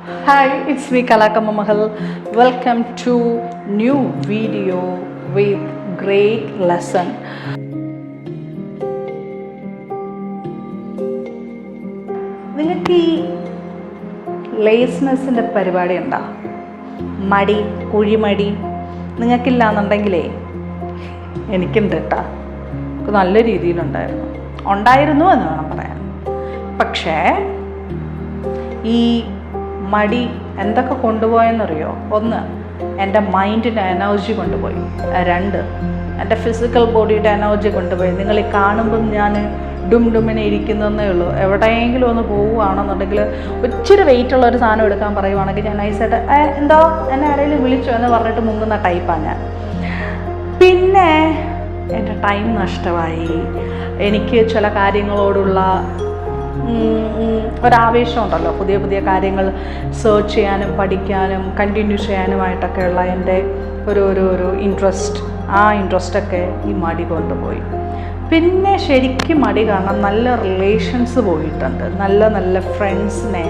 Hi, it's me Kalakama Mahal. Welcome to new video with great lesson. നിങ്ങൾക്ക് ഈ ലേസ്നെസ്സിൻ്റെ പരിപാടി ഉണ്ടോ? മടി, കുഴിമടി നിങ്ങൾക്കില്ല എന്നുണ്ടെങ്കിലേ എനിക്കുണ്ട് കേട്ടോ. നമുക്ക് നല്ല ഉണ്ടായിരുന്നു എന്ന് വേണം പറയാൻ. പക്ഷേ ഈ മടി എന്തൊക്കെ കൊണ്ടുപോയെന്നറിയോ? ഒന്ന്, എൻ്റെ മൈൻഡിൻ്റെ എനർജി കൊണ്ടുപോയി. രണ്ട്, എൻ്റെ ഫിസിക്കൽ ബോഡിയുടെ എനർജി കൊണ്ടുപോയി. നിങ്ങൾ ഈ കാണുമ്പം ഞാൻ ഡുമിനെ ഇരിക്കുന്നതേ ഉള്ളൂ. എവിടെയെങ്കിലും ഒന്ന് പോവുകയാണെന്നുണ്ടെങ്കിൽ ഒത്തിരി വെയിറ്റുള്ള ഒരു സാധനം എടുക്കാൻ പറയുവാണെങ്കിൽ ഞാൻ നൈസായിട്ട് എന്തോ എന്നെ ആരെങ്കിലും വിളിച്ചോ എന്ന് പറഞ്ഞിട്ട് മുങ്ങുന്ന ടൈപ്പാണ് ഞാൻ. പിന്നെ എൻ്റെ ടൈം നഷ്ടമായി. എനിക്ക് ചില കാര്യങ്ങളോടുള്ള ഒരാവേശമുണ്ടല്ലോ, പുതിയ പുതിയ കാര്യങ്ങൾ സെർച്ച് ചെയ്യാനും പഠിക്കാനും കണ്ടിന്യൂ ചെയ്യാനുമായിട്ടൊക്കെയുള്ള എൻ്റെ ഒരു ഇൻട്രസ്റ്റ്, ആ ഇൻട്രസ്റ്റൊക്കെ ഈ മടി കൊണ്ടുപോയി. പിന്നെ ശരിക്കും മടി കാരണം നല്ല റിലേഷൻസ് പോയിട്ടുണ്ട്, നല്ല നല്ല ഫ്രണ്ട്സിനെ,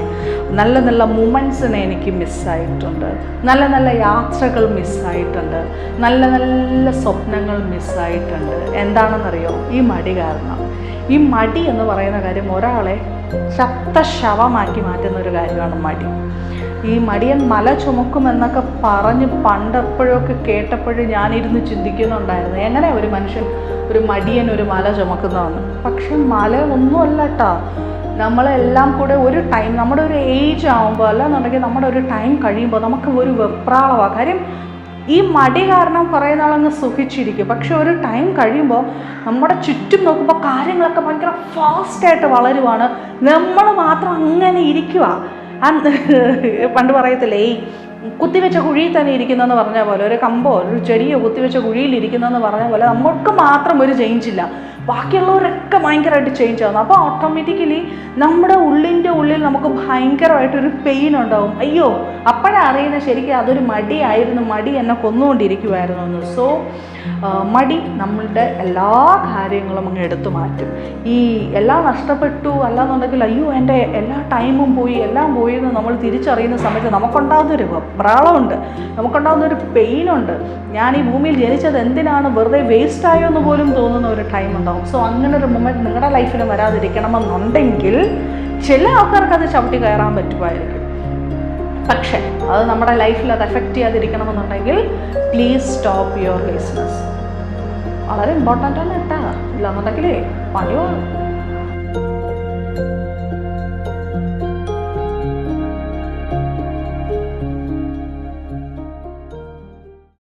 നല്ല നല്ല മൊമെൻറ്റ്സിനെ എനിക്ക് മിസ്സായിട്ടുണ്ട്, നല്ല നല്ല യാത്രകൾ മിസ്സായിട്ടുണ്ട്, നല്ല നല്ല സ്വപ്നങ്ങൾ മിസ്സായിട്ടുണ്ട്. എന്താണെന്നറിയോ? ഈ മടി കാരണം. ഈ മടി എന്ന് പറയുന്ന കാര്യം ഒരാളെ ശവമാക്കി മാറ്റുന്ന ഒരു കാര്യമാണ് മടി. ഈ മടിയൻ മല ചുമക്കുമെന്നൊക്കെ പറഞ്ഞ് പണ്ടെപ്പോഴൊക്കെ കേട്ടപ്പോഴും ഞാനിരുന്ന് ചിന്തിക്കുന്നുണ്ടായിരുന്നു, എങ്ങനെ ഒരു മനുഷ്യൻ, ഒരു മടിയൻ ഒരു മല ചുമക്കുന്നതെന്ന്. പക്ഷെ മല ഒന്നുമല്ല കേട്ടോ. നമ്മളെല്ലാം കൂടെ ഒരു ടൈം, നമ്മുടെ ഒരു ഏജ് ആകുമ്പോൾ, അല്ലെന്നുണ്ടെങ്കിൽ നമ്മുടെ ഒരു ടൈം കഴിയുമ്പോൾ നമുക്ക് ഒരു വെപ്രാളമാണ്. കാര്യം ഈ മടി കാരണം കുറേ നാളങ്ങ് സുഖിച്ചിരിക്കും. പക്ഷെ ഒരു ടൈം കഴിയുമ്പോൾ നമ്മുടെ ചുറ്റും നോക്കുമ്പോൾ കാര്യങ്ങളൊക്കെ ഭയങ്കര ഫാസ്റ്റായിട്ട് വളരുവാണ്, നമ്മൾ മാത്രം അങ്ങനെ ഇരിക്കുക. പണ്ട് പറയത്തില്ലേ, ഈ കുത്തിവെച്ച കുഴിയിൽ തന്നെ ഇരിക്കുന്നതെന്ന് പറഞ്ഞ പോലെ, ഒരു കമ്പോ ഒരു ചെടിയോ കുത്തിവെച്ച കുഴിയിൽ ഇരിക്കുന്നതെന്ന് പറഞ്ഞ പോലെ നമുക്ക് മാത്രം ഒരു ചേഞ്ച് ഇല്ല, ബാക്കിയുള്ളവരൊക്കെ ഭയങ്കരമായിട്ട് ചേഞ്ച് ആവുന്നു. അപ്പോൾ ഓട്ടോമാറ്റിക്കലി നമ്മുടെ ഉള്ളിൽ നമുക്ക് ഭയങ്കരമായിട്ടൊരു പെയിൻ ഉണ്ടാവും. അയ്യോ, അപ്പോഴാണ് അറിയുന്നത് ശരിക്കും അതൊരു മടിയായിരുന്നു, മടി എന്നെ കൊന്നുകൊണ്ടിരിക്കുമായിരുന്നു എന്ന്. സോ മടി നമ്മളുടെ എല്ലാ കാര്യങ്ങളും അങ്ങ് എടുത്തു മാറ്റും. ഈ എല്ലാം നഷ്ടപ്പെട്ടു അല്ലാന്നുണ്ടെങ്കിൽ അയ്യോ എൻ്റെ എല്ലാ ടൈമും പോയി, എല്ലാം പോയി എന്ന് നമ്മൾ തിരിച്ചറിയുന്ന സമയത്ത് നമുക്കുണ്ടാകുന്നൊരു വെപ്രാളമുണ്ട്, നമുക്കുണ്ടാകുന്നൊരു പെയിനുണ്ട്. ഞാൻ ഈ ഭൂമിയിൽ ജനിച്ചത് എന്തിനാണ്, വെറുതെ വേസ്റ്റായോ എന്ന് പോലും തോന്നുന്ന ഒരു ടൈം ഉണ്ടാകും. സോ അങ്ങനെ ഒരു മൊമെൻറ്റ് നിങ്ങളുടെ ലൈഫിൽ വരാതിരിക്കണമെന്നുണ്ടെങ്കിൽ ചില ആൾക്കാർക്ക് അത് ചവിട്ടി കയറാൻ പറ്റുമായിരിക്കും. പക്ഷേ അത് നമ്മുടെ ലൈഫിൽ അത് എഫക്റ്റ് ചെയ്യാതിരിക്കണമെന്നുണ്ടെങ്കിൽ പ്ലീസ് സ്റ്റോപ്പ് യുവർ ലേസിനെസ്. വളരെ ഇമ്പോർട്ടൻ്റ് ആണ് കേട്ടോ. ഇല്ലാന്നുണ്ടെങ്കിലേ പണിയോ